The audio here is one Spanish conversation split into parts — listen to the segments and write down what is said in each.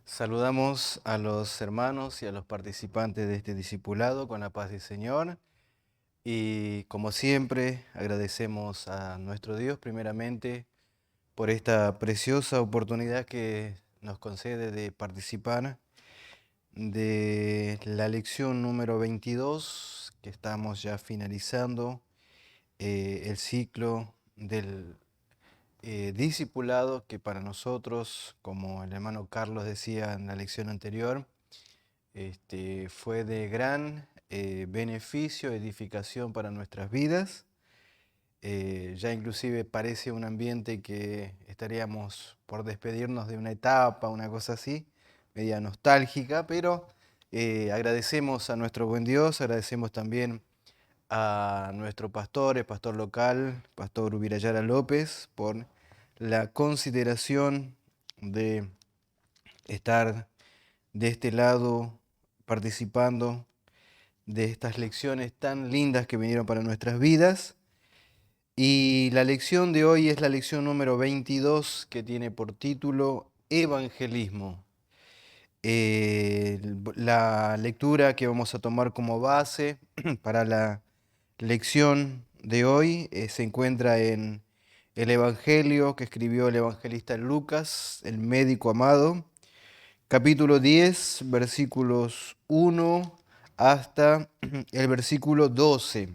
Saludamos a los hermanos y a los participantes de este discipulado con la paz del Señor. Y como siempre, agradecemos a nuestro Dios primeramente por esta preciosa oportunidad que nos concede de participar de la lección número 22, que estamos ya finalizando el ciclo del discipulado, que para nosotros, como el hermano Carlos decía en la lección anterior, fue de gran beneficio, edificación para nuestras vidas. Ya inclusive parece un ambiente que estaríamos por despedirnos de una etapa, una cosa así, media nostálgica, pero agradecemos a nuestro buen Dios, agradecemos también a nuestro pastor, el pastor local, Pastor Ubirayara López, por la consideración de estar de este lado participando de estas lecciones tan lindas que vinieron para nuestras vidas. Y la lección de hoy es la lección número 22, que tiene por título Evangelismo. La lectura que vamos a tomar como base para la lección de hoy se encuentra en el Evangelio que escribió el evangelista Lucas, el médico amado, capítulo 10, versículos 1 hasta el versículo 12,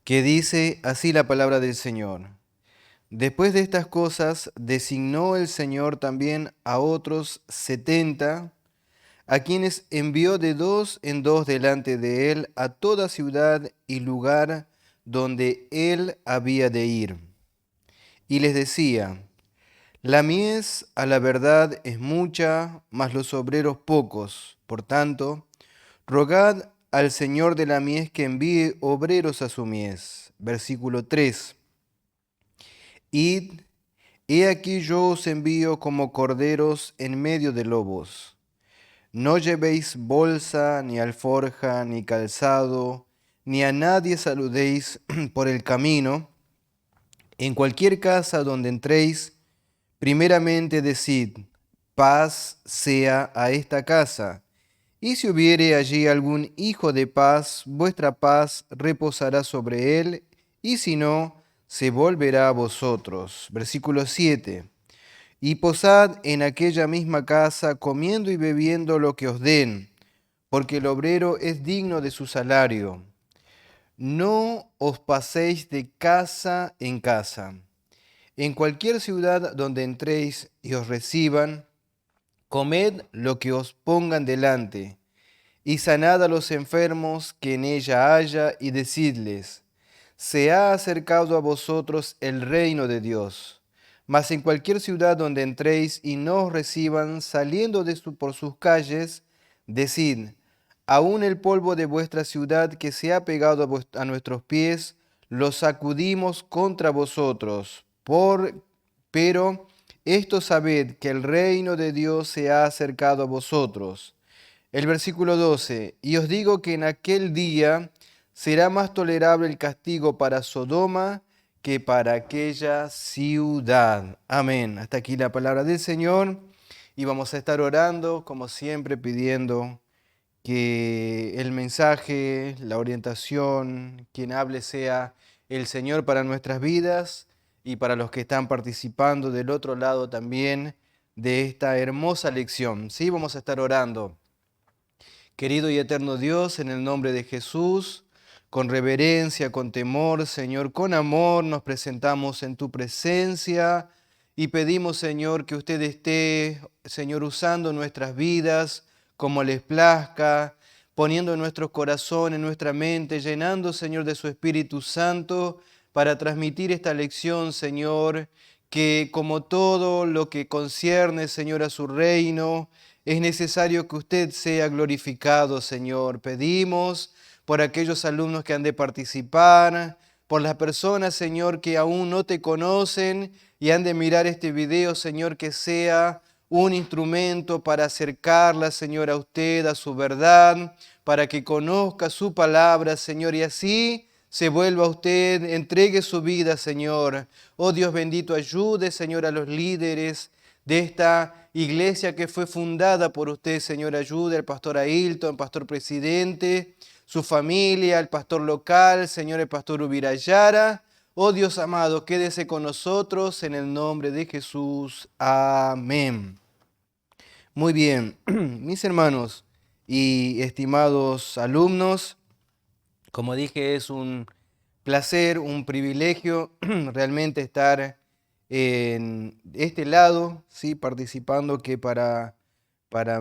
que dice así la palabra del Señor. Después de estas cosas, designó el Señor también a otros 70, a quienes envió de dos en dos delante de él a toda ciudad y lugar donde él había de ir. Y les decía: la mies a la verdad es mucha, mas los obreros pocos. Por tanto, rogad al Señor de la mies que envíe obreros a su mies. Versículo 3. Id, he aquí yo os envío como corderos en medio de lobos. No llevéis bolsa, ni alforja, ni calzado, ni a nadie saludéis por el camino. En cualquier casa donde entréis, primeramente decid: paz sea a esta casa. Y si hubiere allí algún hijo de paz, vuestra paz reposará sobre él, y si no, se volverá a vosotros. Versículo 7. Y posad en aquella misma casa, comiendo y bebiendo lo que os den, porque el obrero es digno de su salario. No os paséis de casa en casa. En cualquier ciudad donde entréis y os reciban, comed lo que os pongan delante, y sanad a los enfermos que en ella haya, y decidles: se ha acercado a vosotros el reino de Dios. Mas en cualquier ciudad donde entréis y no os reciban, saliendo por sus calles, decid: aún el polvo de vuestra ciudad que se ha pegado a nuestros pies, lo sacudimos contra vosotros. Pero esto sabed, que el reino de Dios se ha acercado a vosotros. El versículo 12, y os digo que en aquel día será más tolerable el castigo para Sodoma que para aquella ciudad. Amén. Hasta aquí la palabra del Señor, y vamos a estar orando, como siempre, pidiendo que el mensaje, la orientación, quien hable sea el Señor para nuestras vidas y para los que están participando del otro lado también de esta hermosa lección. Sí, vamos a estar orando. Querido y eterno Dios, en el nombre de Jesús, con reverencia, con temor, Señor, con amor, nos presentamos en tu presencia y pedimos, Señor, que usted esté, Señor, usando nuestras vidas como les plazca, poniendo en nuestros corazones, en nuestra mente, llenando, Señor, de su Espíritu Santo para transmitir esta lección, Señor, que como todo lo que concierne, Señor, a su reino, es necesario que usted sea glorificado, Señor. Pedimos por aquellos alumnos que han de participar, por las personas, Señor, que aún no te conocen y han de mirar este video, Señor, que sea un instrumento para acercarla, Señor, a usted, a su verdad, para que conozca su palabra, Señor, y así se vuelva a usted, entregue su vida, Señor. Oh Dios bendito, ayude, Señor, a los líderes de esta iglesia que fue fundada por usted, Señor, ayude al pastor Ailton, pastor presidente, su familia, el pastor local, Señor, el pastor Ubirayara. Oh Dios amado, quédese con nosotros en el nombre de Jesús. Amén. Muy bien, mis hermanos y estimados alumnos, como dije, es un placer, un privilegio realmente estar en este lado, ¿sí? Participando, que para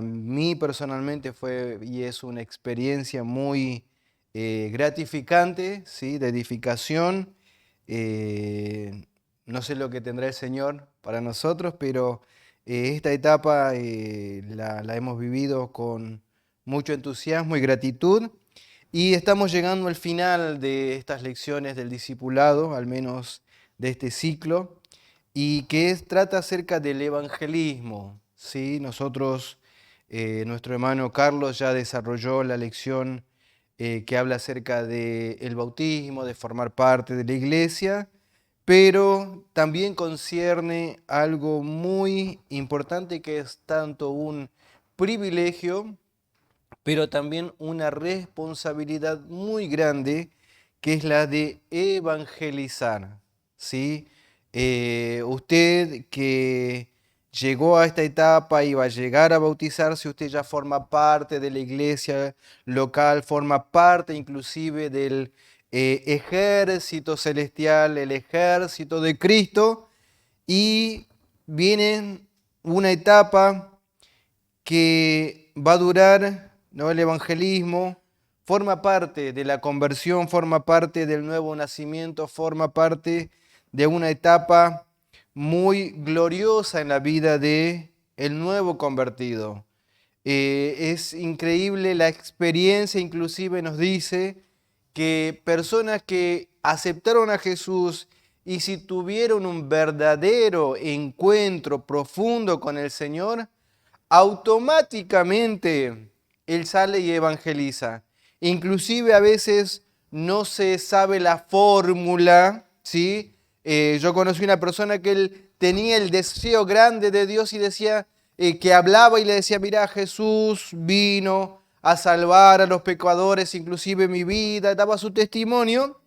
mí personalmente fue y es una experiencia muy gratificante, ¿sí? De edificación. No sé lo que tendrá el Señor para nosotros, pero esta etapa la hemos vivido con mucho entusiasmo y gratitud. Y estamos llegando al final de estas lecciones del discipulado, al menos de este ciclo, y que trata acerca del evangelismo. ¿Sí? Nosotros, nuestro hermano Carlos ya desarrolló la lección que habla acerca del bautismo, de formar parte de la iglesia, pero también concierne algo muy importante que es tanto un privilegio, pero también una responsabilidad muy grande, que es la de evangelizar, ¿sí? Usted que llegó a esta etapa y va a llegar a bautizarse, usted ya forma parte de la iglesia local, forma parte inclusive del ejército celestial, el ejército de Cristo, y viene una etapa que va a durar, ¿no? El evangelismo forma parte de la conversión, forma parte del nuevo nacimiento, forma parte de una etapa muy gloriosa en la vida de el nuevo convertido. Es increíble la experiencia, inclusive nos dice que personas que aceptaron a Jesús y si tuvieron un verdadero encuentro profundo con el Señor, automáticamente él sale y evangeliza. Inclusive a veces no se sabe la fórmula, ¿sí? Yo conocí una persona que él tenía el deseo grande de Dios y decía, que hablaba y le decía, mira, Jesús vino a salvar a los pecadores, inclusive mi vida, daba su testimonio.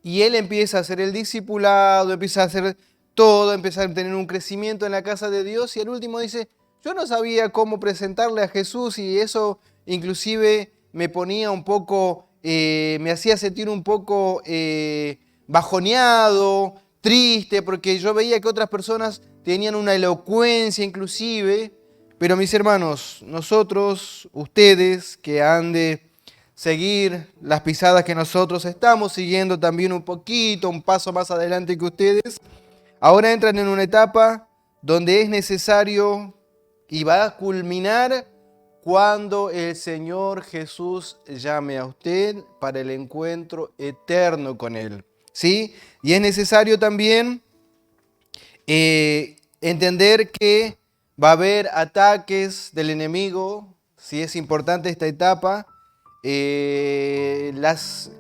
Y él empieza a hacer el discipulado, empieza a hacer todo, empieza a tener un crecimiento en la casa de Dios y al último dice, yo no sabía cómo presentarle a Jesús y eso inclusive me ponía un poco, me hacía sentir un poco bajoneado, triste, porque yo veía que otras personas tenían una elocuencia inclusive, pero mis hermanos, nosotros, ustedes que han de seguir las pisadas que nosotros estamos siguiendo también un poquito, un paso más adelante que ustedes, ahora entran en una etapa donde es necesario y va a culminar cuando el Señor Jesús llame a usted para el encuentro eterno con Él, ¿sí? Y es necesario también entender que va a haber ataques del enemigo, si es importante esta etapa. Las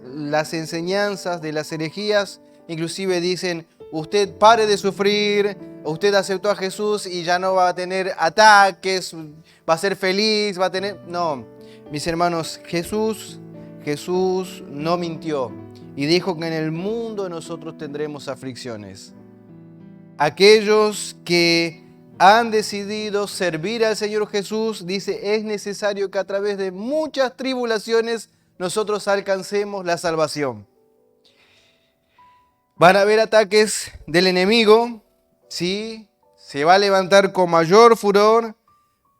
enseñanzas de las herejías inclusive dicen, usted pare de sufrir, usted aceptó a Jesús y ya no va a tener ataques, va a ser feliz, va a tener... No, mis hermanos, Jesús no mintió y dijo que en el mundo nosotros tendremos aflicciones. Aquellos que han decidido servir al Señor Jesús, dice, es necesario que a través de muchas tribulaciones nosotros alcancemos la salvación. Van a haber ataques del enemigo, ¿sí? Se va a levantar con mayor furor,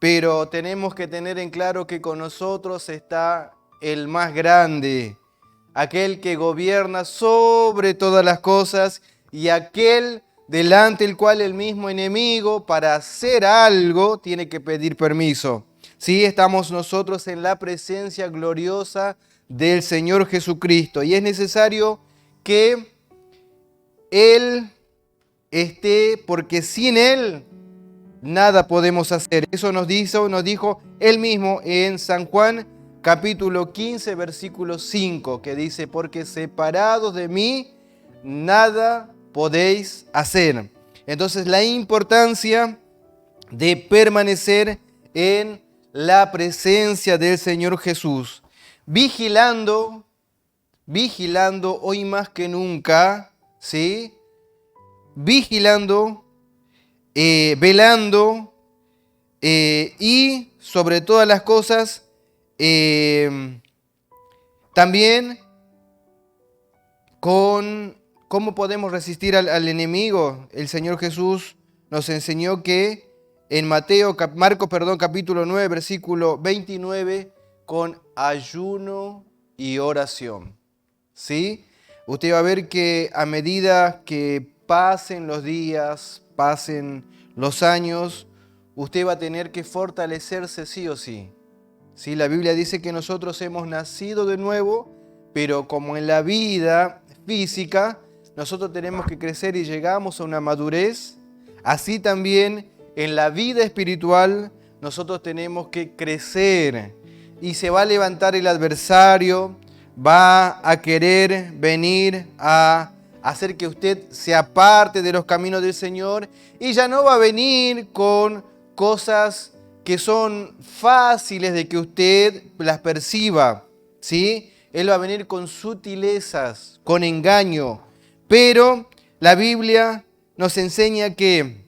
pero tenemos que tener en claro que con nosotros está el más grande, aquel que gobierna sobre todas las cosas y aquel delante del cual el mismo enemigo para hacer algo tiene que pedir permiso. Sí, estamos nosotros en la presencia gloriosa del Señor Jesucristo y es necesario que Él esté, porque sin Él nada podemos hacer. Eso nos dijo Él mismo en San Juan capítulo 15 versículo 5, que dice, porque separados de mí nada podéis hacer. Entonces la importancia de permanecer en la presencia del Señor Jesús, vigilando hoy más que nunca, ¿sí? Vigilando, velando y sobre todas las cosas, también con cómo podemos resistir al enemigo. El Señor Jesús nos enseñó que en Marcos, capítulo 9, versículo 29, con ayuno y oración. ¿Sí? Usted va a ver que a medida que pasen los días, pasen los años, usted va a tener que fortalecerse sí o sí. ¿Sí? La Biblia dice que nosotros hemos nacido de nuevo, pero como en la vida física, nosotros tenemos que crecer y llegamos a una madurez, así también en la vida espiritual nosotros tenemos que crecer y se va a levantar el adversario, va a querer venir a hacer que usted se aparte de los caminos del Señor y ya no va a venir con cosas que son fáciles de que usted las perciba, ¿sí? Él va a venir con sutilezas, con engaño, pero la Biblia nos enseña que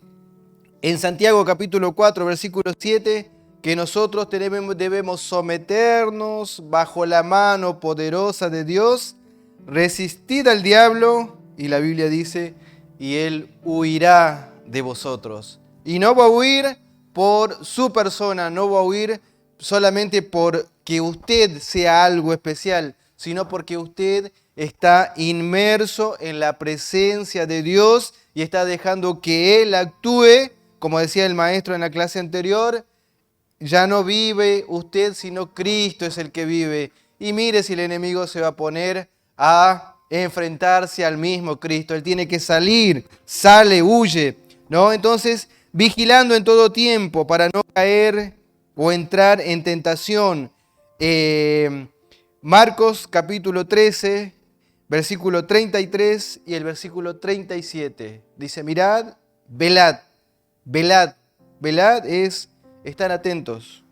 en Santiago capítulo 4, versículo 7, que nosotros debemos someternos bajo la mano poderosa de Dios, resistir al diablo, y la Biblia dice, y él huirá de vosotros. Y no va a huir por su persona, no va a huir solamente porque usted sea algo especial, sino porque usted está inmerso en la presencia de Dios y está dejando que Él actúe, como decía el maestro en la clase anterior. Ya no vive usted, sino Cristo es el que vive. Y mire si el enemigo se va a poner a enfrentarse al mismo Cristo. Él tiene que salir, sale, huye, ¿no? Entonces, vigilando en todo tiempo para no caer o entrar en tentación. Marcos capítulo 13, versículo 33 y el versículo 37. Dice, mirad, velad, velad. Velad es estar atentos,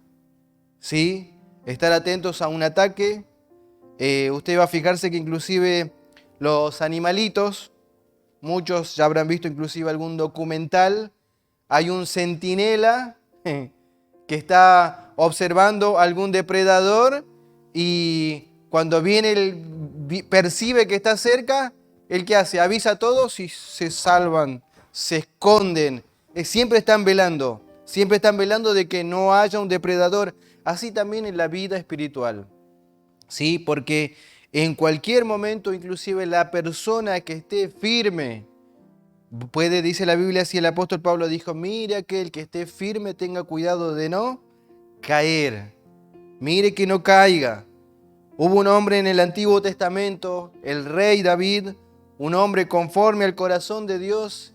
¿sí? Estar atentos a un ataque. Usted va a fijarse que inclusive los animalitos, muchos ya habrán visto inclusive algún documental, hay un centinela que está observando algún depredador y cuando viene, percibe que está cerca, ¿el qué hace? Avisa a todos y se salvan, se esconden. Siempre están velando de que no haya un depredador. Así también en la vida espiritual, ¿sí? Porque en cualquier momento, inclusive la persona que esté firme, puede, dice la Biblia, si el apóstol Pablo dijo, mire que el que esté firme tenga cuidado de no caer. Mire que no caiga. Hubo un hombre en el Antiguo Testamento, el rey David, un hombre conforme al corazón de Dios.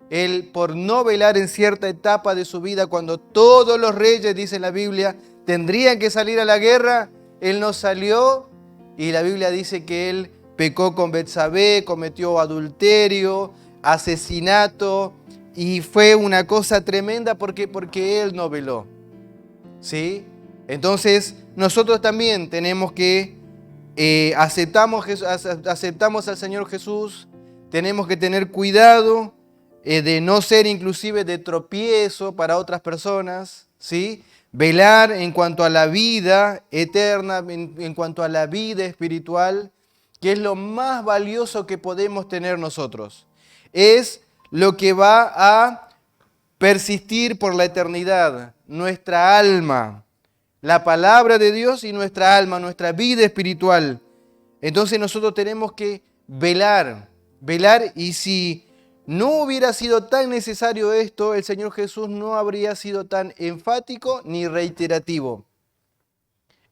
Él, por no velar en cierta etapa de su vida, cuando todos los reyes, dice la Biblia, tendrían que salir a la guerra, él no salió y la Biblia dice que él pecó con Betsabé, cometió adulterio, asesinato y fue una cosa tremenda porque él no veló, ¿sí? Entonces nosotros también tenemos que aceptamos al Señor Jesús, tenemos que tener cuidado de no ser inclusive de tropiezo para otras personas, ¿sí? Velar en cuanto a la vida eterna, en cuanto a la vida espiritual, que es lo más valioso que podemos tener nosotros. Es lo que va a persistir por la eternidad, nuestra alma, la palabra de Dios y nuestra alma, nuestra vida espiritual. Entonces nosotros tenemos que velar y si no hubiera sido tan necesario esto, el Señor Jesús no habría sido tan enfático ni reiterativo.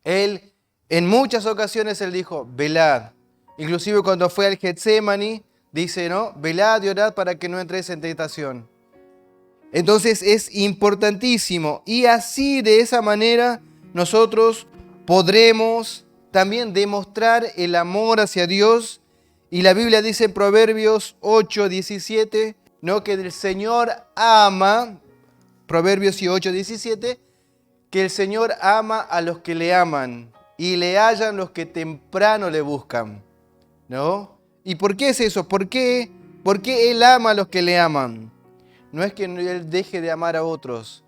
Él, en muchas ocasiones, él dijo, velad. Inclusive cuando fue al Getsemaní, dice, ¿no? Velad y orad para que no entréis en tentación. Entonces es importantísimo y así de esa manera nosotros podremos también demostrar el amor hacia Dios. Y la Biblia dice en Proverbios 8:17, ¿no? Que el Señor ama Proverbios 8:17, que el Señor ama a los que le aman y le hallan los que temprano le buscan, ¿no? ¿Y por qué es eso? ¿Por qué Él ama a los que le aman? No es que Él deje de amar a otros,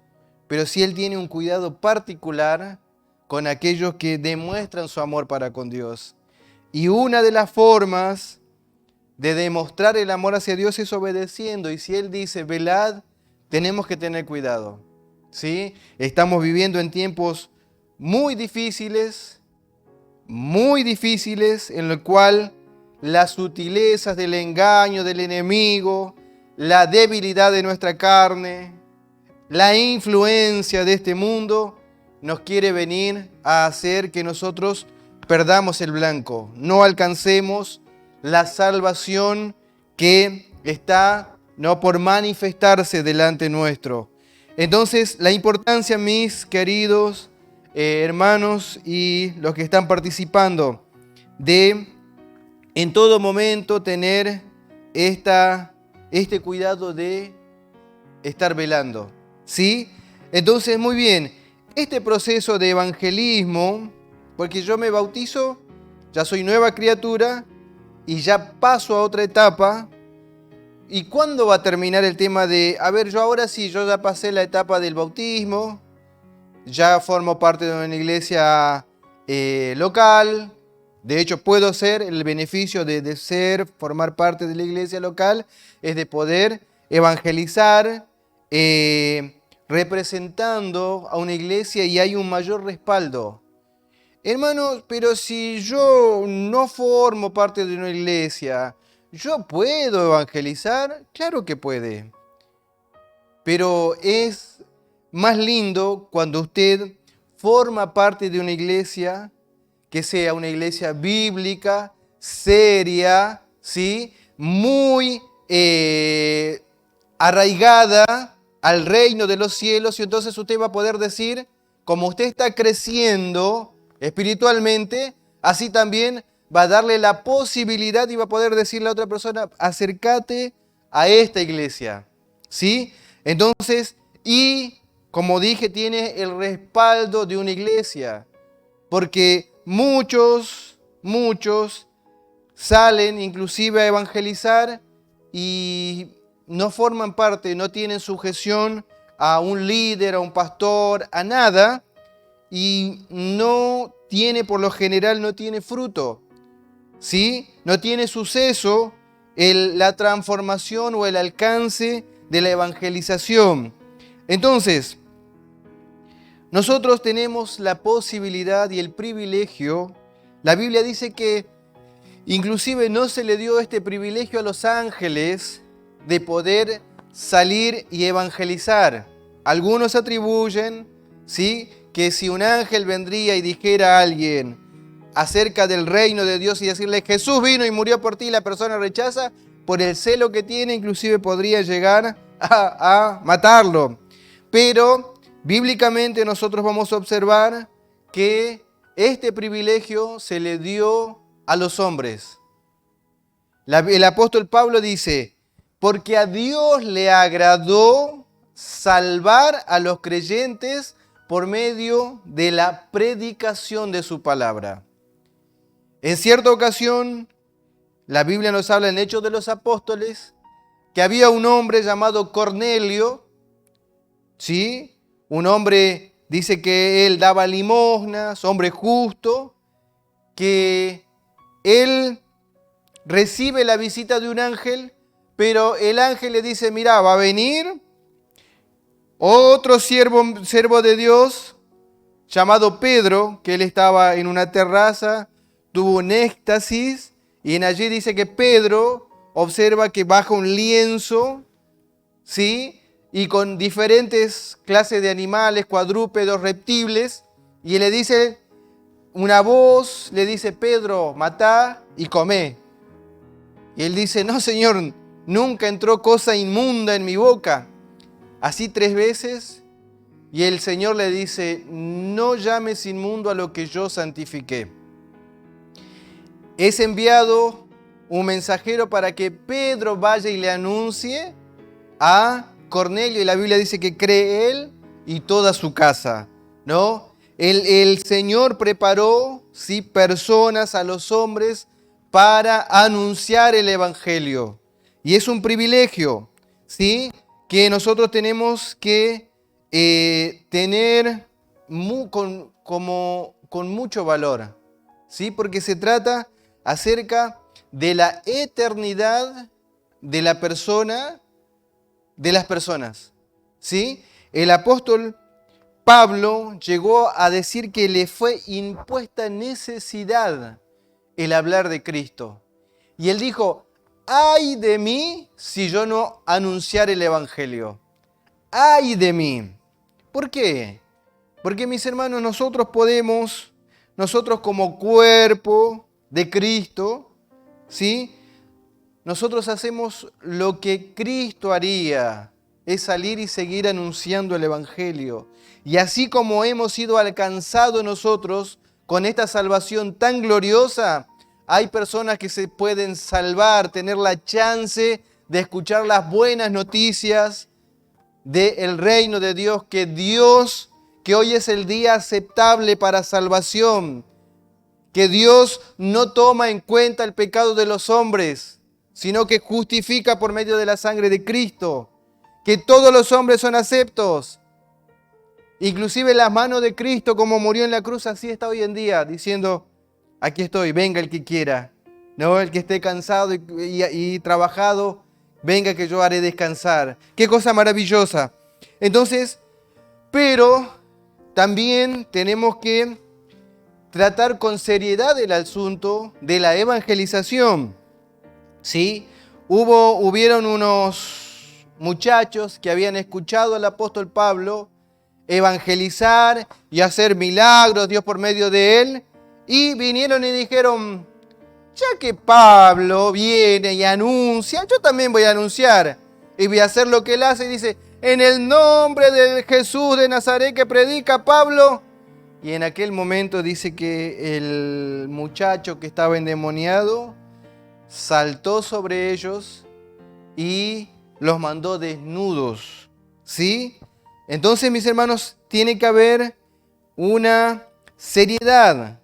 pero sí Él tiene un cuidado particular con aquellos que demuestran su amor para con Dios. Y una de las formas de demostrar el amor hacia Dios es obedeciendo. Y si Él dice, velad, tenemos que tener cuidado, ¿sí? Estamos viviendo en tiempos muy difíciles, en el cual las sutilezas del engaño del enemigo, la debilidad de nuestra carne, la influencia de este mundo nos quiere venir a hacer que nosotros perdamos el blanco, no alcancemos la salvación que está no por manifestarse delante nuestro. Entonces, la importancia, mis queridos hermanos y los que están participando, de en todo momento tener este cuidado de estar velando, ¿sí? Entonces, muy bien, este proceso de evangelismo, porque yo me bautizo, ya soy nueva criatura y ya paso a otra etapa. ¿Y cuándo va a terminar el tema de, a ver, yo ahora sí, yo ya pasé la etapa del bautismo, ya formo parte de una iglesia local, de hecho puedo ser, el beneficio de formar parte de la iglesia local, es de poder evangelizar representando a una iglesia y hay un mayor respaldo. Hermanos, pero si yo no formo parte de una iglesia, ¿yo puedo evangelizar? Claro que puede. Pero es más lindo cuando usted forma parte de una iglesia que sea una iglesia bíblica, seria, ¿sí? Muy arraigada al reino de los cielos, y entonces usted va a poder decir, como usted está creciendo espiritualmente, así también va a darle la posibilidad y va a poder decirle a otra persona, acércate a esta iglesia, ¿sí? Entonces, y como dije, tiene el respaldo de una iglesia, porque muchos salen inclusive a evangelizar y no forman parte, no tienen sujeción a un líder, a un pastor, a nada, y no tiene, por lo general, no tiene fruto, ¿sí? No tiene suceso la transformación o el alcance de la evangelización. Entonces, nosotros tenemos la posibilidad y el privilegio. La Biblia dice que inclusive no se le dio este privilegio a los ángeles de poder salir y evangelizar. Algunos atribuyen, ¿sí?, que si un ángel vendría y dijera a alguien acerca del reino de Dios y decirle Jesús vino y murió por ti, la persona rechaza, por el celo que tiene, inclusive podría llegar a matarlo. Pero bíblicamente nosotros vamos a observar que este privilegio se le dio a los hombres. El apóstol Pablo dice, porque a Dios le agradó salvar a los creyentes por medio de la predicación de su palabra. En cierta ocasión, la Biblia nos habla en Hechos de los Apóstoles, que había un hombre llamado Cornelio, ¿sí? Un hombre, dice que él daba limosnas, hombre justo, que él recibe la visita de un ángel, pero el ángel le dice, mira, va a venir otro siervo de Dios llamado Pedro, que él estaba en una terraza, tuvo un éxtasis, y en allí dice que Pedro observa que baja un lienzo, ¿sí?, y con diferentes clases de animales, cuadrúpedos, reptiles, y le dice, una voz le dice, Pedro, matá y comé. Y él dice, no, Señor, nunca entró cosa inmunda en mi boca. Así 3 veces, y el Señor le dice, no llames inmundo a lo que yo santifiqué. Es enviado un mensajero para que Pedro vaya y le anuncie a Cornelio, y la Biblia dice que cree él y toda su casa, ¿no? El Señor preparó, ¿sí?, personas a los hombres para anunciar el Evangelio. Y es un privilegio, ¿sí?, que nosotros tenemos que tener con mucho valor, ¿sí? Porque se trata acerca de la eternidad de la persona, de las personas, ¿sí? El apóstol Pablo llegó a decir que le fue impuesta necesidad el hablar de Cristo. Y él dijo, ay de mí si yo no anunciar el Evangelio. Ay de mí. ¿Por qué? Porque, mis hermanos, nosotros como cuerpo de Cristo, ¿sí?, nosotros hacemos lo que Cristo haría, es salir y seguir anunciando el Evangelio. Y así como hemos sido alcanzados nosotros con esta salvación tan gloriosa, hay personas que se pueden salvar, tener la chance de escuchar las buenas noticias del reino de Dios, que hoy es el día aceptable para salvación, que Dios no toma en cuenta el pecado de los hombres, sino que justifica por medio de la sangre de Cristo, que todos los hombres son aceptos. Inclusive las manos de Cristo, como murió en la cruz, así está hoy en día, diciendo, aquí estoy, venga el que quiera, ¿no? El que esté cansado y trabajado, venga que yo haré descansar. Qué cosa maravillosa. Entonces, pero también tenemos que tratar con seriedad el asunto de la evangelización, ¿sí? Hubieron unos muchachos que habían escuchado al apóstol Pablo evangelizar y hacer milagros, Dios por medio de él, y vinieron y dijeron, ya que Pablo viene y anuncia, yo también voy a anunciar y voy a hacer lo que él hace. Y dice, en el nombre de Jesús de Nazaret que predica Pablo. Y en aquel momento dice que el muchacho que estaba endemoniado saltó sobre ellos y los mandó desnudos, ¿sí? Entonces, mis hermanos, tiene que haber una seriedad.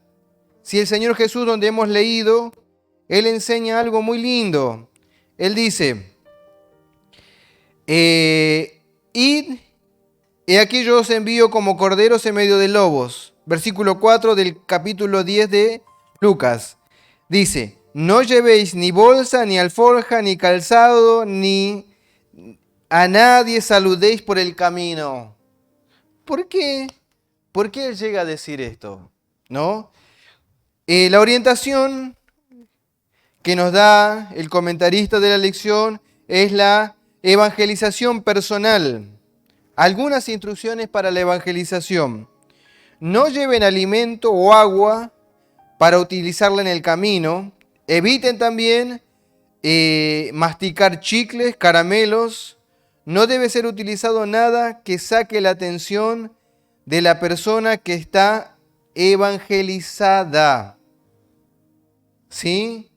Si el Señor Jesús, donde hemos leído, Él enseña algo muy lindo. Él dice, id, he aquí yo os envío como corderos en medio de lobos. Versículo 4 del capítulo 10 de Lucas. Dice, no llevéis ni bolsa, ni alforja, ni calzado, ni a nadie saludéis por el camino. ¿Por qué? ¿Por qué él llega a decir esto? ¿No? La orientación que nos da el comentarista de la lección es la evangelización personal. Algunas instrucciones para la evangelización. No lleven alimento o agua para utilizarla en el camino. Eviten también masticar chicles, caramelos. No debe ser utilizado nada que saque la atención de la persona que está evangelizada. ¿Sí?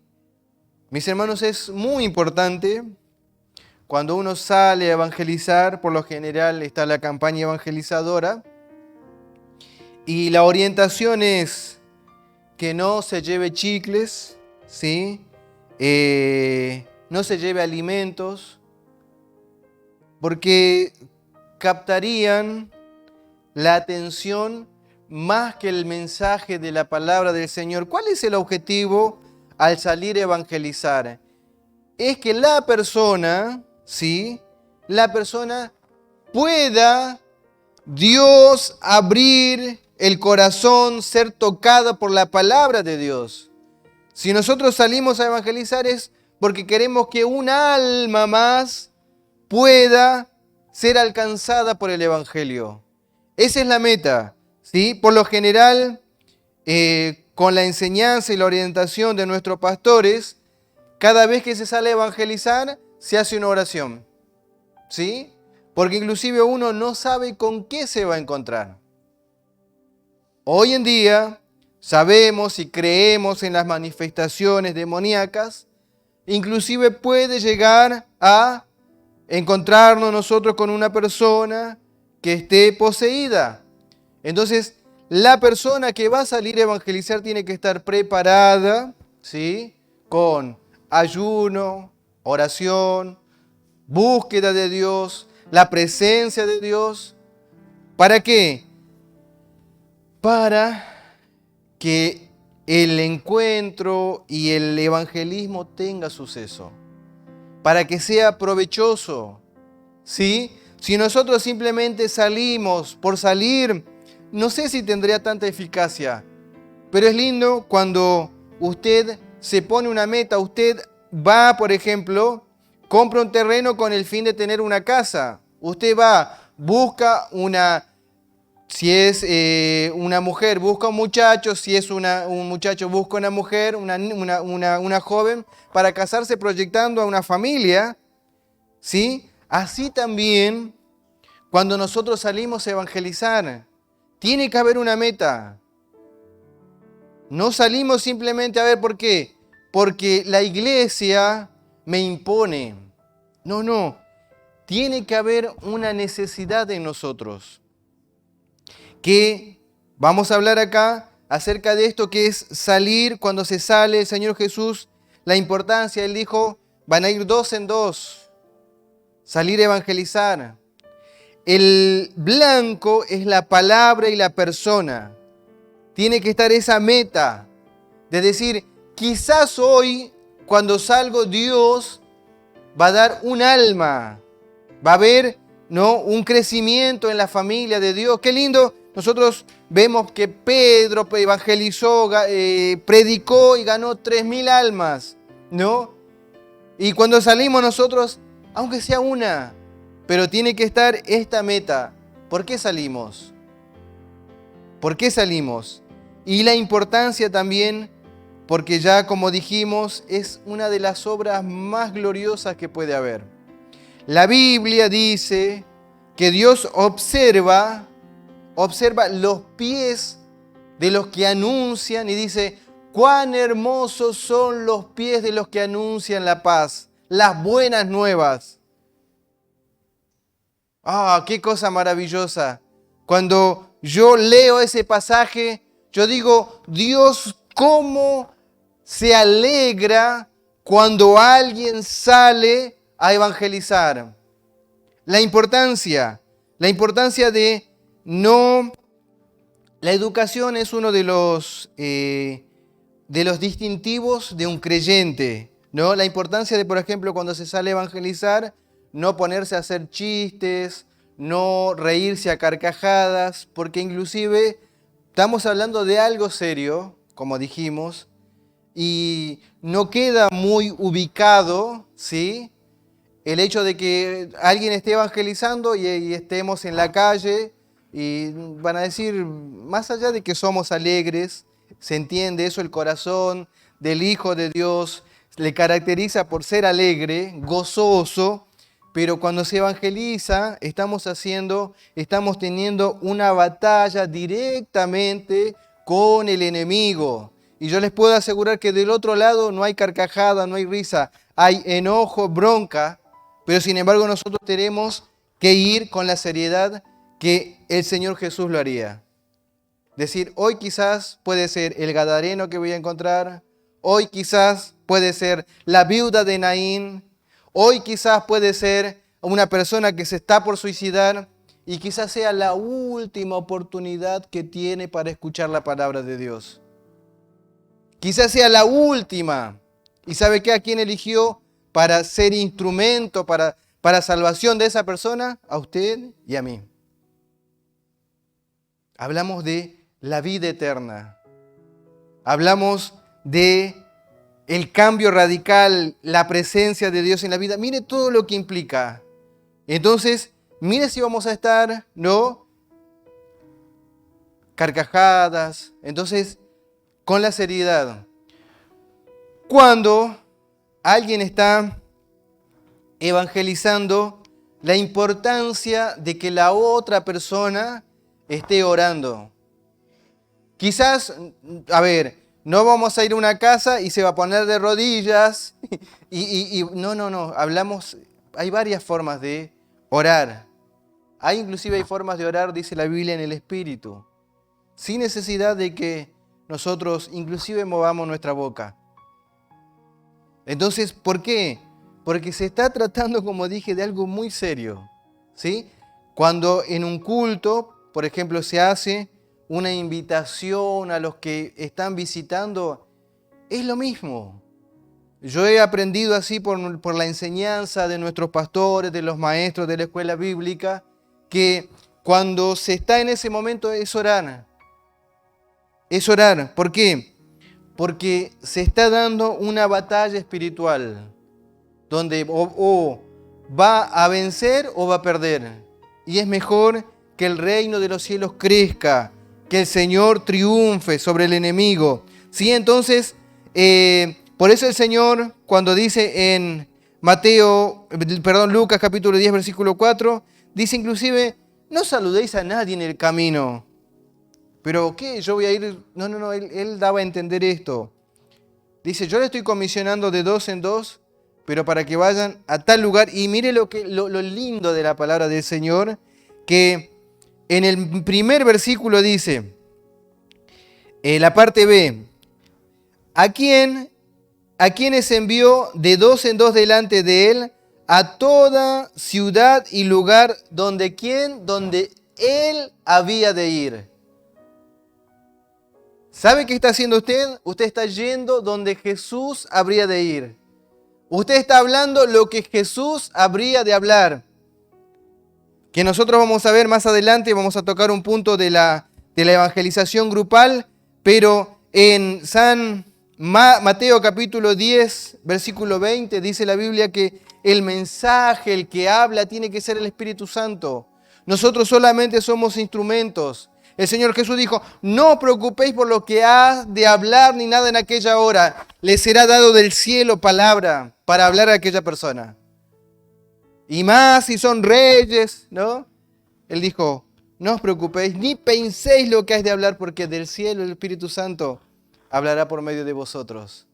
Mis hermanos, es muy importante cuando uno sale a evangelizar, por lo general está la campaña evangelizadora, y la orientación es que no se lleve chicles, ¿sí? No se lleve alimentos, porque captarían la atención más que el mensaje de la palabra del Señor. ¿Cuál es el objetivo al salir a evangelizar? Es que la persona, ¿sí?, la persona pueda Dios abrir el corazón, ser tocada por la palabra de Dios. Si nosotros salimos a evangelizar es porque queremos que un alma más pueda ser alcanzada por el Evangelio. Esa es la meta, ¿sí? Por lo general, con la enseñanza y la orientación de nuestros pastores, cada vez que se sale a evangelizar, se hace una oración, ¿sí? Porque inclusive uno no sabe con qué se va a encontrar. Hoy en día sabemos y creemos en las manifestaciones demoníacas, inclusive puede llegar a encontrarnos nosotros con una persona que esté poseída. Entonces, la persona que va a salir a evangelizar tiene que estar preparada, ¿sí? Con ayuno, oración, búsqueda de Dios, la presencia de Dios. ¿Para qué? Para que el encuentro y el evangelismo tenga suceso, para que sea provechoso, ¿sí? Si nosotros simplemente salimos por salir, no sé si tendría tanta eficacia, pero es lindo cuando usted se pone una meta, usted va, por ejemplo, compra un terreno con el fin de tener una casa, usted va, busca una... Si es una mujer, busca un muchacho. Si es un muchacho, busca una mujer, una joven, para casarse proyectando a una familia, ¿sí? Así también, cuando nosotros salimos a evangelizar, tiene que haber una meta. No salimos simplemente a ver por qué. Porque la iglesia me impone. No, no. Tiene que haber una necesidad en nosotros. Que vamos a hablar acá acerca de esto que es salir cuando se sale el Señor Jesús. La importancia, Él dijo, van a ir dos en dos. Salir a evangelizar. El blanco es la palabra y la persona. Tiene que estar esa meta de decir, quizás hoy, cuando salgo, Dios va a dar un alma. Va a haber, ¿no?, un crecimiento en la familia de Dios. Qué lindo. Nosotros vemos que Pedro evangelizó, predicó y ganó 3.000 almas, ¿no? Y cuando salimos nosotros, aunque sea una, pero tiene que estar esta meta. ¿Por qué salimos? ¿Por qué salimos? Y la importancia también, porque ya como dijimos, es una de las obras más gloriosas que puede haber. La Biblia dice que Dios observa los pies de los que anuncian y dice, cuán hermosos son los pies de los que anuncian la paz, las buenas nuevas. ¡Ah, qué cosa maravillosa! Cuando yo leo ese pasaje, yo digo, Dios, ¿cómo se alegra cuando alguien sale a evangelizar? La importancia de no... La educación es uno de los distintivos de un creyente, ¿no? La importancia de, por ejemplo, cuando se sale a evangelizar, no ponerse a hacer chistes, no reírse a carcajadas, porque inclusive estamos hablando de algo serio, como dijimos, y no queda muy ubicado, ¿sí?, el hecho de que alguien esté evangelizando y estemos en la calle y van a decir, más allá de que somos alegres, se entiende eso, el corazón del Hijo de Dios le caracteriza por ser alegre, gozoso, pero cuando se evangeliza estamos teniendo una batalla directamente con el enemigo. Y yo les puedo asegurar que del otro lado no hay carcajada, no hay risa, hay enojo, bronca. Pero sin embargo nosotros tenemos que ir con la seriedad que el Señor Jesús lo haría. Decir, hoy quizás puede ser el gadareno que voy a encontrar, hoy quizás puede ser la viuda de Naín, hoy quizás puede ser una persona que se está por suicidar y quizás sea la última oportunidad que tiene para escuchar la palabra de Dios. Quizás sea la última. ¿Y sabe qué? ¿A quién eligió para ser instrumento para salvación de esa persona? A usted y a mí. Hablamos de la vida eterna. Hablamos de el cambio radical, la presencia de Dios en la vida. Mire todo lo que implica. Entonces, mire si vamos a estar, ¿no?, carcajadas. Entonces, con la seriedad. Cuando alguien está evangelizando, la importancia de que la otra persona esté orando. Quizás, a ver, no vamos a ir a una casa y se va a poner de rodillas no, hablamos hay varias formas de orar. Inclusive hay formas de orar, dice la Biblia, en el Espíritu, sin necesidad de que nosotros inclusive movamos nuestra boca. Entonces, ¿por qué? Porque se está tratando, como dije, de algo muy serio, ¿sí? Cuando en un culto, por ejemplo, se hace una invitación a los que están visitando, es lo mismo. Yo he aprendido así por la enseñanza de nuestros pastores, de los maestros de la escuela bíblica, que cuando se está en ese momento es orar. Es orar. ¿Por qué? Porque se está dando una batalla espiritual, donde o va a vencer o va a perder. Y es mejor que el reino de los cielos crezca, que el Señor triunfe sobre el enemigo. ¿Sí? Entonces, por eso el Señor, cuando dice en Lucas capítulo 10, versículo 4, dice inclusive, no saludéis a nadie en el camino. ¿Pero qué? Yo voy a ir... No, él daba a entender esto. Dice, yo le estoy comisionando de 2 en 2, pero para que vayan a tal lugar. Y mire lo lindo de la palabra del Señor, que en el primer versículo dice, la parte B, ¿a quienes envió de 2 en 2 delante de él a toda ciudad y lugar donde él había de ir? ¿Sabe qué está haciendo usted? Usted está yendo donde Jesús habría de ir. Usted está hablando lo que Jesús habría de hablar. Que nosotros vamos a ver más adelante, vamos a tocar un punto de la evangelización grupal, pero en Mateo capítulo 10, versículo 20, dice la Biblia que el mensaje, el que habla, tiene que ser el Espíritu Santo. Nosotros solamente somos instrumentos. El Señor Jesús dijo, no os preocupéis por lo que has de hablar ni nada en aquella hora. Les será dado del cielo palabra para hablar a aquella persona. Y más si son reyes, ¿no? Él dijo, no os preocupéis ni penséis lo que has de hablar, porque del cielo el Espíritu Santo hablará por medio de vosotros.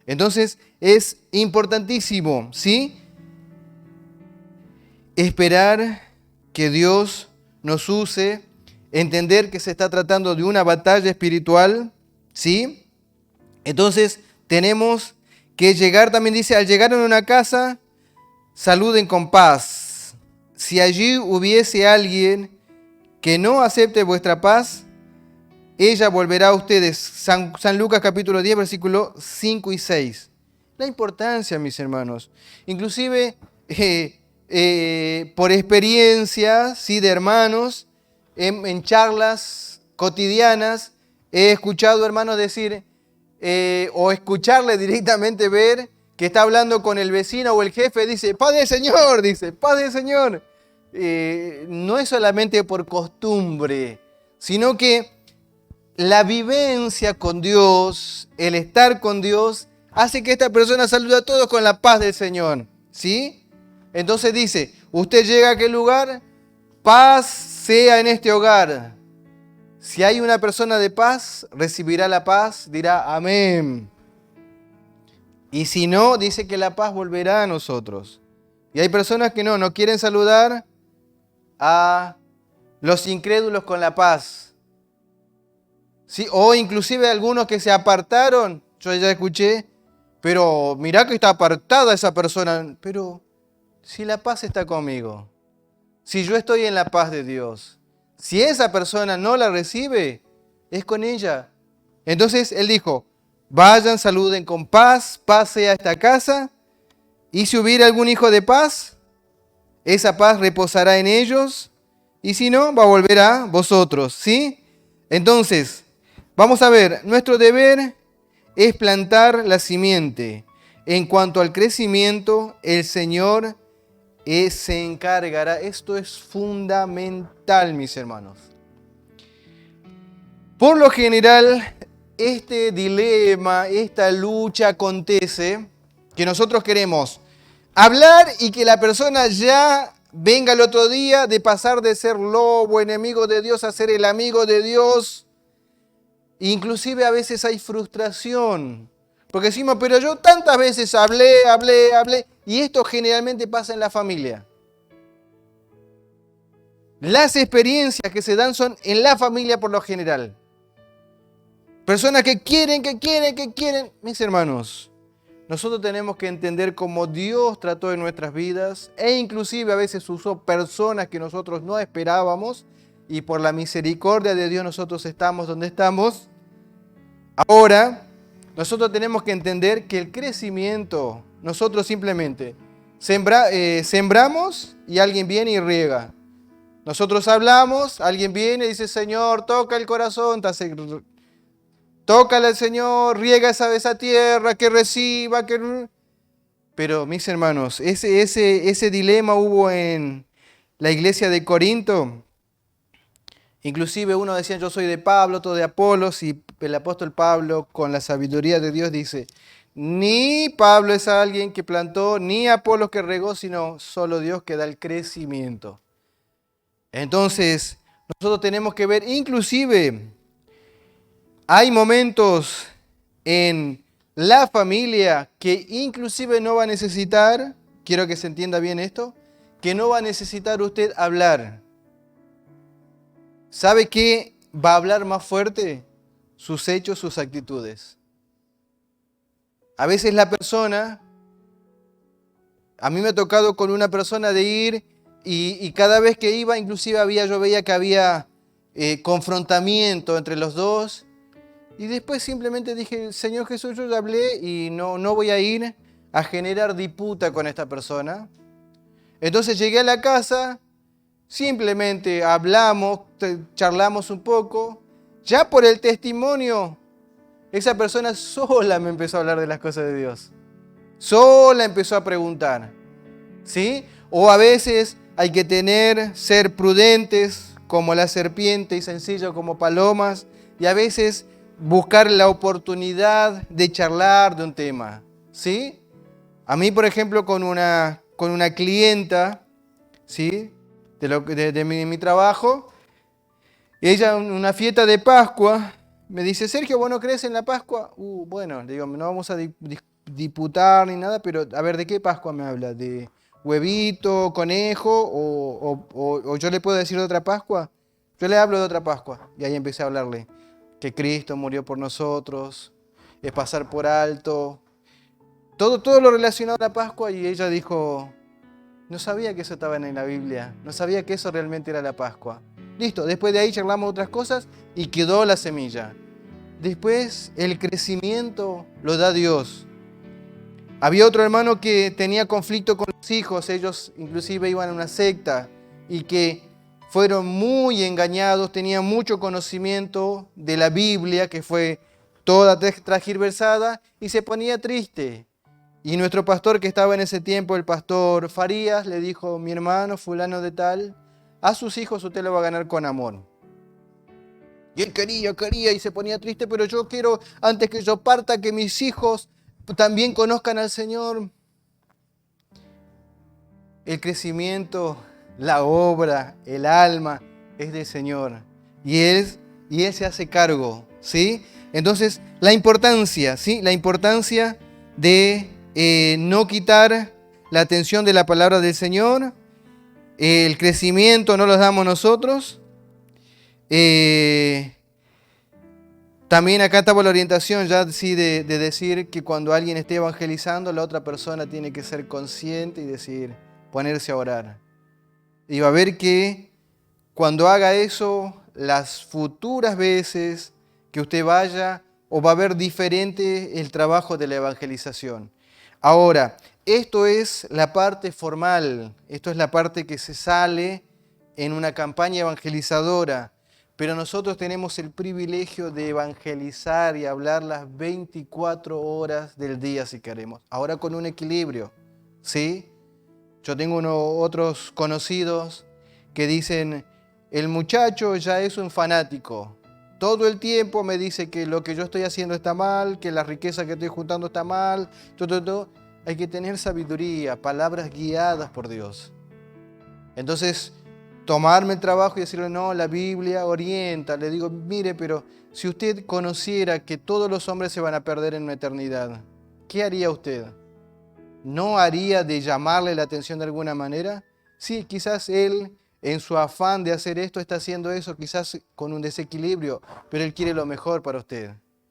Entonces es importantísimo, ¿sí? Esperar que Dios nos use, entender que se está tratando de una batalla espiritual, ¿sí? Entonces tenemos que llegar, también dice, al llegar en una casa, saluden con paz. Si allí hubiese alguien que no acepte vuestra paz, ella volverá a ustedes. San Lucas capítulo 10, versículos 5 y 6. La importancia, mis hermanos. Inclusive, por experiencia, ¿sí?, de hermanos, en charlas cotidianas, he escuchado hermanos decir, o escucharle directamente ver, que está hablando con el vecino o el jefe, dice, paz del Señor, dice, paz del Señor. No es solamente por costumbre, sino que la vivencia con Dios, el estar con Dios, hace que esta persona salude a todos con la paz del Señor, ¿sí? Entonces dice, usted llega a aquel lugar, paz sea en este hogar. Si hay una persona de paz, recibirá la paz, dirá amén. Y si no, dice que la paz volverá a nosotros. Y hay personas que no quieren saludar a los incrédulos con la paz. ¿Sí? O inclusive algunos que se apartaron, yo ya escuché, pero mirá que está apartada esa persona. Pero si la paz está conmigo, si yo estoy en la paz de Dios, si esa persona no la recibe, es con ella. Entonces él dijo, vayan, saluden con paz, paz sea esta casa, y si hubiera algún hijo de paz, esa paz reposará en ellos, y si no, va a volver a vosotros, ¿sí? Entonces, vamos a ver, nuestro deber es plantar la simiente. En cuanto al crecimiento, el Señor se encargará. Esto es fundamental, mis hermanos. Por lo general, este dilema, esta lucha acontece que nosotros queremos hablar y que la persona ya venga el otro día de pasar de ser lobo, enemigo de Dios, a ser el amigo de Dios. Inclusive a veces hay frustración, porque decimos, pero yo tantas veces hablé, Y esto generalmente pasa en la familia. Las experiencias que se dan son en la familia por lo general. Personas que quieren. Mis hermanos, nosotros tenemos que entender cómo Dios trató en nuestras vidas e inclusive a veces usó personas que nosotros no esperábamos y por la misericordia de Dios nosotros estamos donde estamos. Ahora, nosotros tenemos que entender que el crecimiento, nosotros simplemente sembramos y alguien viene y riega. Nosotros hablamos, alguien viene y dice, Señor, toca el corazón, tócale al Señor, riega esa tierra, que reciba, que... Pero, mis hermanos, ese dilema hubo en la iglesia de Corinto. Inclusive uno decía, yo soy de Pablo, otro de Apolos, y el apóstol Pablo, con la sabiduría de Dios, dice, ni Pablo es alguien que plantó, ni Apolos que regó, sino solo Dios que da el crecimiento. Entonces, nosotros tenemos que ver, inclusive, hay momentos en la familia que inclusive no va a necesitar, quiero que se entienda bien esto, que no va a necesitar usted hablar. ¿Sabe qué va a hablar más fuerte? Sus hechos, sus actitudes. A veces la persona, a mí me ha tocado con una persona de ir y cada vez que iba, inclusive yo veía que había confrontamiento entre los dos. Y después simplemente dije, Señor Jesús, yo ya hablé y no voy a ir a generar disputa con esta persona. Entonces llegué a la casa, simplemente hablamos, charlamos un poco. Ya por el testimonio, esa persona sola me empezó a hablar de las cosas de Dios. Sola empezó a preguntar. ¿Sí? O a veces hay que ser prudentes como la serpiente y sencillos como palomas. Y a veces buscar la oportunidad de charlar de un tema. ¿Sí? A mí, por ejemplo, con una clienta, ¿sí? de mi trabajo, ella en una fiesta de Pascua me dice, Sergio, ¿vos no crees en la Pascua? Bueno, le digo, no vamos a disputar ni nada, pero a ver, ¿de qué Pascua me habla? ¿De huevito, conejo o yo le puedo decir de otra Pascua? Yo le hablo de otra Pascua y ahí empecé a hablarle que Cristo murió por nosotros, es pasar por alto, todo lo relacionado a la Pascua, y ella dijo, no sabía que eso estaba en la Biblia, no sabía que eso realmente era la Pascua. Listo, después de ahí charlamos otras cosas y quedó la semilla. Después el crecimiento lo da Dios. Había otro hermano que tenía conflicto con los hijos, ellos inclusive iban a una secta y que fueron muy engañados, tenían mucho conocimiento de la Biblia, que fue toda transgiversada, y se ponía triste. Y nuestro pastor que estaba en ese tiempo, el pastor Farías, le dijo, mi hermano fulano de tal, a sus hijos usted lo va a ganar con amor. Y él quería y se ponía triste, pero yo quiero, antes que yo parta, que mis hijos también conozcan al Señor. El crecimiento, la obra, el alma es del Señor. Y Él se hace cargo, ¿sí? Entonces, la importancia, ¿sí? La importancia de no quitar la atención de la palabra del Señor. El crecimiento no lo damos nosotros. También acá estaba la orientación ya sí, de decir que cuando alguien esté evangelizando, la otra persona tiene que ser consciente y decir, ponerse a orar. Y va a ver que cuando haga eso, las futuras veces que usted vaya, o va a ver diferente el trabajo de la evangelización. Ahora, esto es la parte formal, esto es la parte que se sale en una campaña evangelizadora, pero nosotros tenemos el privilegio de evangelizar y hablar las 24 horas del día si queremos. Ahora con un equilibrio, ¿sí? Yo tengo otros conocidos que dicen, el muchacho ya es un fanático. Todo el tiempo me dice que lo que yo estoy haciendo está mal, que la riqueza que estoy juntando está mal. Todo. Hay que tener sabiduría, palabras guiadas por Dios. Entonces, tomarme el trabajo y decirle, no, la Biblia orienta. Le digo, mire, pero si usted conociera que todos los hombres se van a perder en una eternidad, ¿qué haría usted? ¿no haría de llamarle la atención de alguna manera? Sí, quizás él, en su afán de hacer esto, está haciendo eso, quizás con un desequilibrio, pero él quiere lo mejor para usted.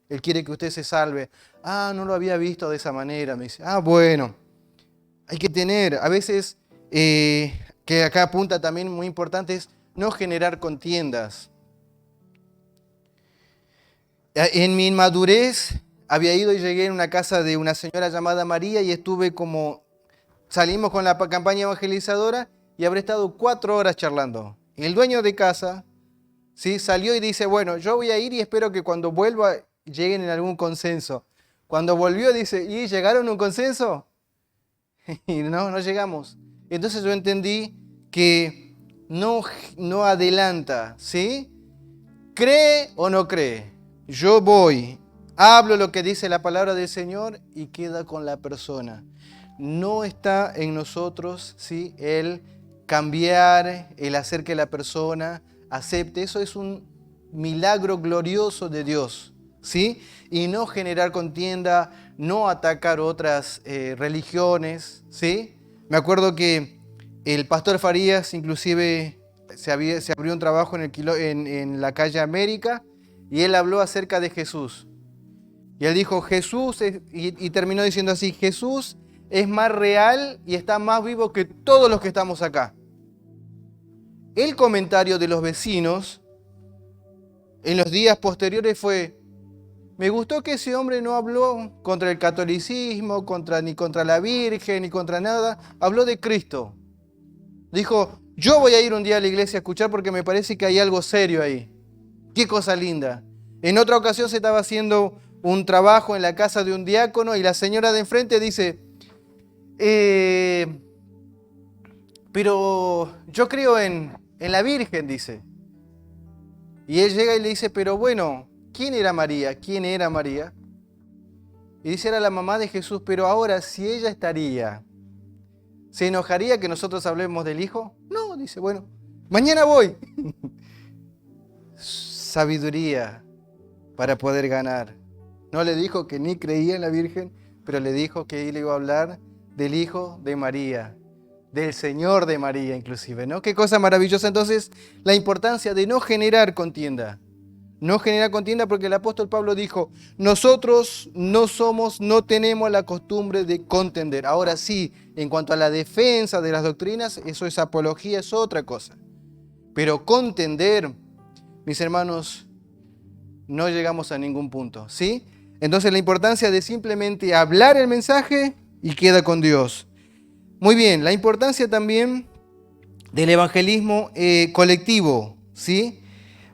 Él quiere que usted se salve. Ah, no lo había visto de esa manera, me dice. Ah, bueno, hay que tener, a veces, que acá apunta también muy importante, es no generar contiendas. En mi inmadurez había ido y llegué en una casa de una señora llamada María y estuve salimos con la campaña evangelizadora y habré estado 4 horas charlando. El dueño de casa, ¿sí?, salió y dice, bueno, yo voy a ir y espero que cuando vuelva lleguen en algún consenso. Cuando volvió dice, ¿y llegaron a un consenso? Y no llegamos. Entonces yo entendí que no adelanta, ¿sí? ¿Cree o no cree? Yo voy, hablo lo que dice la palabra del Señor y queda con la persona. No está en nosotros, ¿sí?, el cambiar, el hacer que la persona acepte. Eso es un milagro glorioso de Dios, ¿sí? Y no generar contienda, no atacar otras religiones, ¿sí? Me acuerdo que el pastor Farías inclusive se abrió un trabajo en la calle América y él habló acerca de Jesús. Y él dijo, y terminó diciendo así, Jesús es más real y está más vivo que todos los que estamos acá. El comentario de los vecinos en los días posteriores fue, me gustó que ese hombre no habló contra el catolicismo, ni contra la Virgen, ni contra nada, habló de Cristo. Dijo, yo voy a ir un día a la iglesia a escuchar porque me parece que hay algo serio ahí. Qué cosa linda. En otra ocasión se estaba haciendo un trabajo en la casa de un diácono y la señora de enfrente dice, pero yo creo en la Virgen, dice. Y él llega y le dice, pero bueno, ¿quién era María? ¿Quién era María? Y dice, era la mamá de Jesús, pero ahora si ella estaría, ¿se enojaría que nosotros hablemos del Hijo? No, dice, bueno, mañana voy. Sabiduría para poder ganar. No le dijo que ni creía en la Virgen, pero le dijo que él iba a hablar del Hijo de María, del Señor de María inclusive, ¿no? Qué cosa maravillosa. Entonces, la importancia de no generar contienda. No generar contienda porque el apóstol Pablo dijo, nosotros no tenemos la costumbre de contender. Ahora sí, en cuanto a la defensa de las doctrinas, eso es apología, es otra cosa. Pero contender, mis hermanos, no llegamos a ningún punto, ¿sí? Entonces la importancia de simplemente hablar el mensaje y queda con Dios. Muy bien, la importancia también del evangelismo colectivo, ¿sí?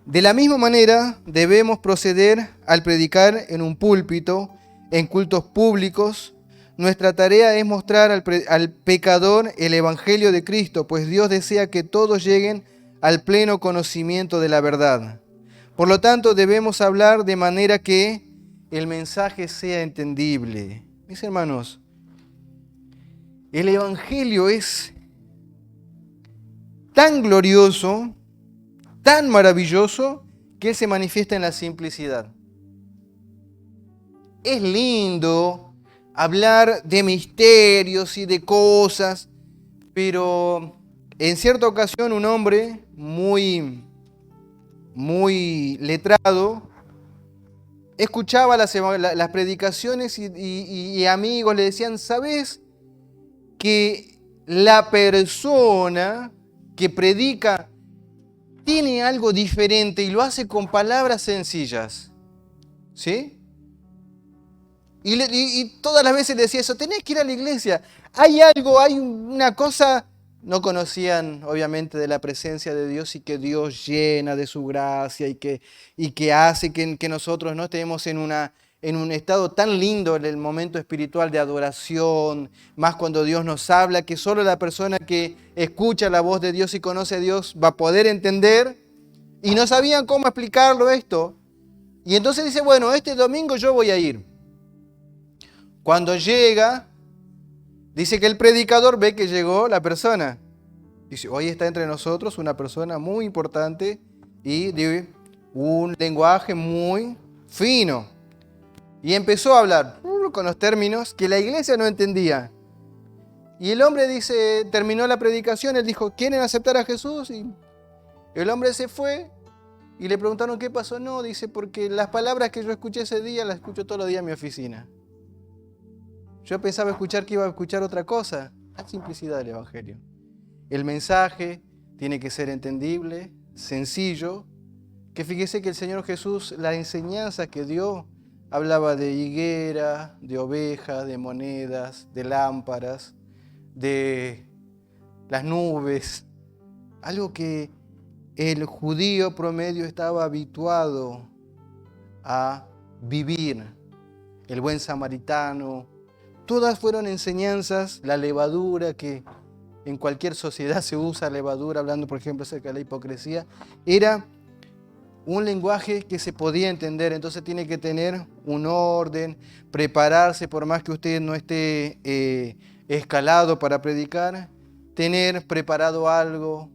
De la misma manera debemos proceder al predicar en un púlpito, en cultos públicos. Nuestra tarea es mostrar al pecador el evangelio de Cristo, pues Dios desea que todos lleguen al pleno conocimiento de la verdad. Por lo tanto, debemos hablar de manera que el mensaje sea entendible. Mis hermanos, el evangelio es tan glorioso, tan maravilloso, que Él se manifiesta en la simplicidad. Es lindo hablar de misterios y de cosas, pero en cierta ocasión un hombre muy letrado escuchaba las predicaciones y amigos le decían, ¿sabes que la persona que predica tiene algo diferente y lo hace con palabras sencillas? ¿Sí? Y todas las veces le decía eso, tenés que ir a la iglesia, hay algo, hay una cosa. No conocían obviamente de la presencia de Dios y que Dios llena de su gracia y que hace que nosotros no estemos en un estado tan lindo en el momento espiritual de adoración, más cuando Dios nos habla, que solo la persona que escucha la voz de Dios y conoce a Dios va a poder entender, y no sabían cómo explicarlo esto. Y entonces dice, bueno, este domingo yo voy a ir. Cuando llega, dice que el predicador ve que llegó la persona. Dice, hoy está entre nosotros una persona muy importante y de un lenguaje muy fino. Y empezó a hablar con los términos que la iglesia no entendía. Y el hombre dice, terminó la predicación, él dijo, ¿quieren aceptar a Jesús? Y el hombre se fue y le preguntaron qué pasó. No, dice, porque las palabras que yo escuché ese día las escucho todos los días en mi oficina. Yo pensaba escuchar que iba a escuchar otra cosa. La simplicidad del Evangelio. El mensaje tiene que ser entendible, sencillo, que fíjese que el Señor Jesús, la enseñanza que dio, hablaba de higuera, de ovejas, de monedas, de lámparas, de las nubes, algo que el judío promedio estaba habituado a vivir, el buen samaritano. Todas fueron enseñanzas, la levadura, que en cualquier sociedad se usa levadura, hablando por ejemplo acerca de la hipocresía, era un lenguaje que se podía entender. Entonces tiene que tener un orden, prepararse, por más que usted no esté escalado para predicar, tener preparado algo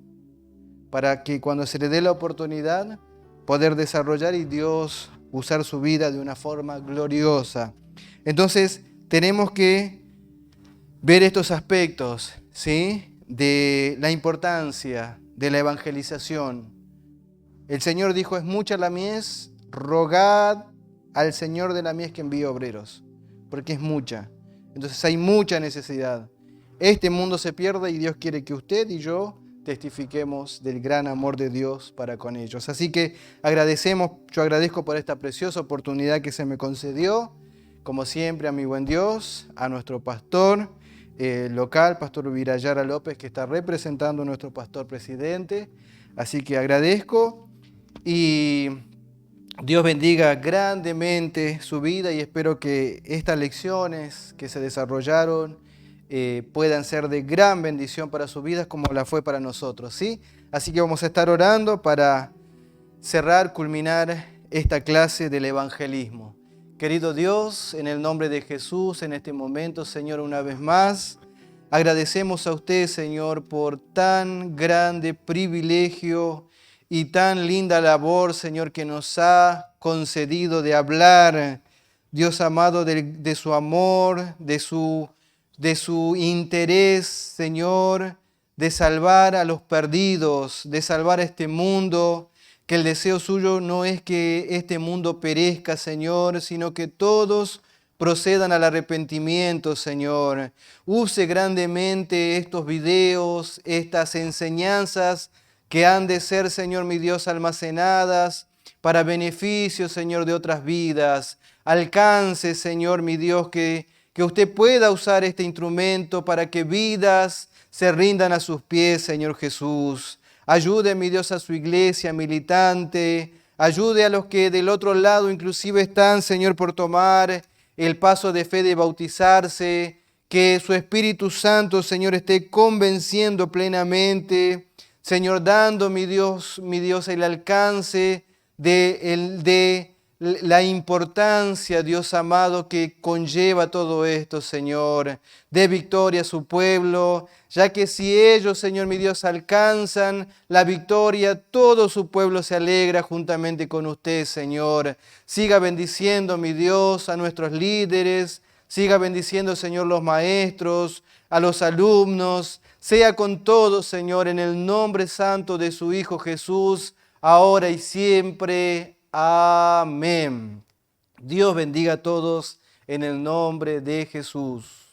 para que cuando se le dé la oportunidad poder desarrollar y Dios usar su vida de una forma gloriosa. Entonces tenemos que ver estos aspectos, ¿sí?, de la importancia de la evangelización. El Señor dijo, es mucha la mies, rogad al Señor de la mies que envíe obreros, porque es mucha. Entonces hay mucha necesidad. Este mundo se pierde y Dios quiere que usted y yo testifiquemos del gran amor de Dios para con ellos. Así que yo agradezco por esta preciosa oportunidad que se me concedió. Como siempre, a mi buen Dios, a nuestro pastor local, Pastor Virayara López, que está representando a nuestro pastor presidente. Así que agradezco y Dios bendiga grandemente su vida y espero que estas lecciones que se desarrollaron puedan ser de gran bendición para sus vidas como la fue para nosotros, ¿sí? Así que vamos a estar orando para cerrar, culminar esta clase del evangelismo. Querido Dios, en el nombre de Jesús, en este momento, Señor, una vez más, agradecemos a usted, Señor, por tan grande privilegio y tan linda labor, Señor, que nos ha concedido de hablar, Dios amado, de su amor, de su interés, Señor, de salvar a los perdidos, de salvar a este mundo, que el deseo suyo no es que este mundo perezca, Señor, sino que todos procedan al arrepentimiento, Señor. Use grandemente estos videos, estas enseñanzas que han de ser, Señor mi Dios, almacenadas para beneficio, Señor, de otras vidas. Alcance, Señor mi Dios, que usted pueda usar este instrumento para que vidas se rindan a sus pies, Señor Jesús. Ayude, mi Dios, a su iglesia militante. Ayude a los que del otro lado inclusive están, Señor, por tomar el paso de fe de bautizarse. Que su Espíritu Santo, Señor, esté convenciendo plenamente. Señor, dando, mi Dios, el alcance de la importancia, Dios amado, que conlleva todo esto, Señor. Dé victoria a su pueblo, ya que si ellos, Señor mi Dios, alcanzan la victoria, todo su pueblo se alegra juntamente con usted, Señor. Siga bendiciendo, mi Dios, a nuestros líderes, siga bendiciendo, Señor, los maestros, a los alumnos. Sea con todos, Señor, en el nombre santo de su Hijo Jesús, ahora y siempre. Amén. Dios bendiga a todos en el nombre de Jesús.